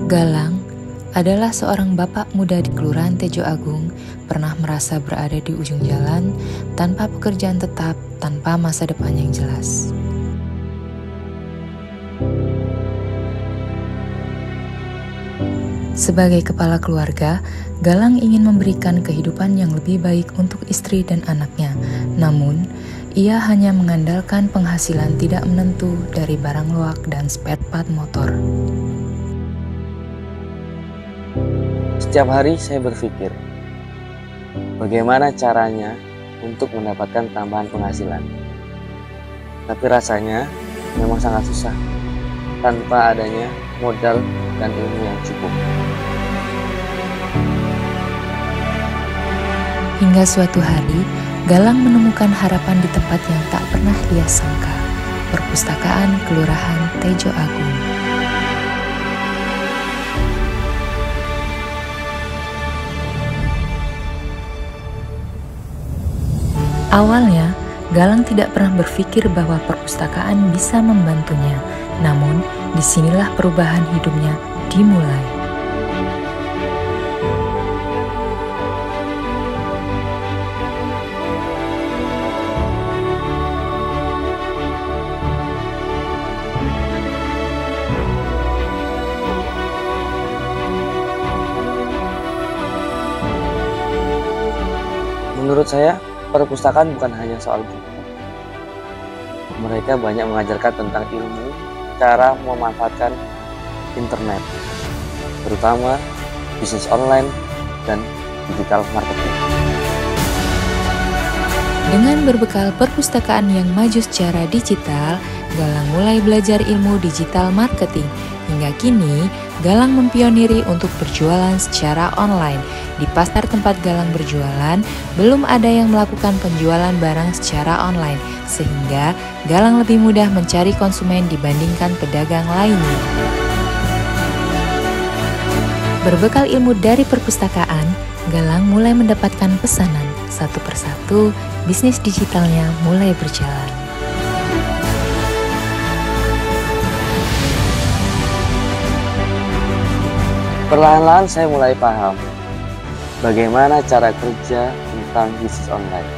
Galang adalah seorang bapak muda di Kelurahan Tejo Agung, pernah merasa berada di ujung jalan, tanpa pekerjaan tetap, tanpa masa depan yang jelas. Sebagai kepala keluarga, Galang ingin memberikan kehidupan yang lebih baik untuk istri dan anaknya. Namun, ia hanya mengandalkan penghasilan tidak menentu dari barang loak dan spare part motor. Setiap hari saya berpikir, bagaimana caranya untuk mendapatkan tambahan penghasilan. Tapi rasanya memang sangat susah, tanpa adanya modal dan ilmu yang cukup. Hingga suatu hari, Galang menemukan harapan di tempat yang tak pernah ia sangka, perpustakaan Kelurahan Tejo Agung. Awalnya, Galang tidak pernah berpikir bahwa perpustakaan bisa membantunya. Namun, disinilah perubahan hidupnya dimulai. Menurut saya, perpustakaan bukan hanya soal buku. Mereka banyak mengajarkan tentang ilmu, cara memanfaatkan internet, terutama bisnis online dan digital marketing. Dengan berbekal perpustakaan yang maju secara digital, Galang mulai belajar ilmu digital marketing. Hingga kini, Galang mempioniri untuk berjualan secara online. Di pasar tempat Galang berjualan, belum ada yang melakukan penjualan barang secara online, sehingga Galang lebih mudah mencari konsumen dibandingkan pedagang lainnya. Berbekal ilmu dari perpustakaan, Galang mulai mendapatkan pesanan. Satu persatu, bisnis digitalnya mulai berjalan. Perlahan-lahan saya mulai paham bagaimana cara kerja tentang bisnis online.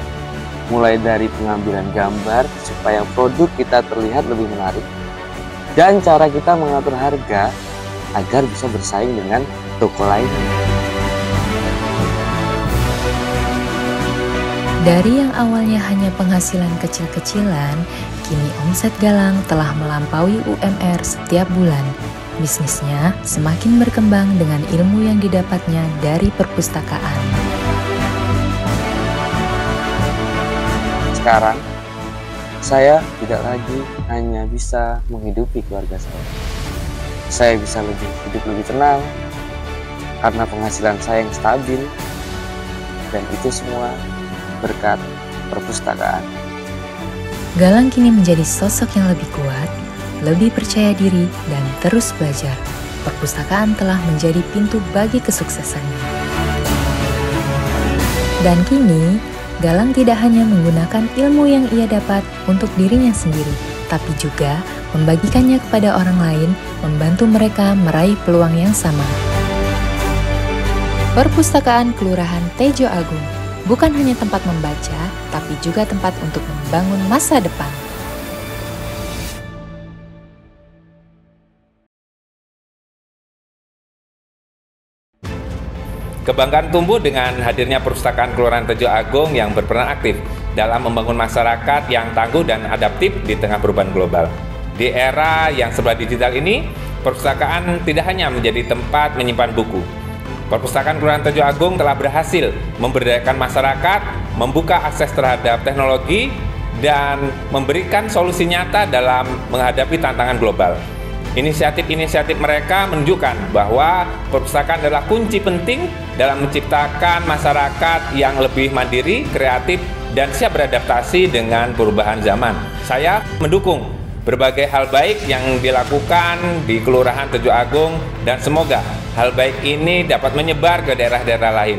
Mulai dari pengambilan gambar supaya produk kita terlihat lebih menarik, dan cara kita mengatur harga agar bisa bersaing dengan toko lain. Dari yang awalnya hanya penghasilan kecil-kecilan, kini omset Galang telah melampaui UMR setiap bulan. Bisnisnya semakin berkembang dengan ilmu yang didapatnya dari perpustakaan. Sekarang, saya tidak lagi hanya bisa menghidupi keluarga saya. Saya bisa hidup lebih tenang karena penghasilan saya yang stabil, dan itu semua berkat perpustakaan. Galang kini menjadi sosok yang lebih kuat, lebih percaya diri, dan terus belajar. Perpustakaan telah menjadi pintu bagi kesuksesannya. Dan kini, Galang tidak hanya menggunakan ilmu yang ia dapat untuk dirinya sendiri, tapi juga membagikannya kepada orang lain, membantu mereka meraih peluang yang sama. Perpustakaan Kelurahan Tejo Agung bukan hanya tempat membaca, tapi juga tempat untuk membangun masa depan. Kebanggaan tumbuh dengan hadirnya perpustakaan Kelurahan Tejo Agung yang berperan aktif dalam membangun masyarakat yang tangguh dan adaptif di tengah perubahan global. Di era yang serba digital ini, perpustakaan tidak hanya menjadi tempat menyimpan buku. Perpustakaan Kelurahan Tejo Agung telah berhasil memberdayakan masyarakat, membuka akses terhadap teknologi, dan memberikan solusi nyata dalam menghadapi tantangan global. Inisiatif-inisiatif mereka menunjukkan bahwa perpustakaan adalah kunci penting dalam menciptakan masyarakat yang lebih mandiri, kreatif, dan siap beradaptasi dengan perubahan zaman. Saya mendukung berbagai hal baik yang dilakukan di Kelurahan Tejo Agung, dan semoga hal baik ini dapat menyebar ke daerah-daerah lain.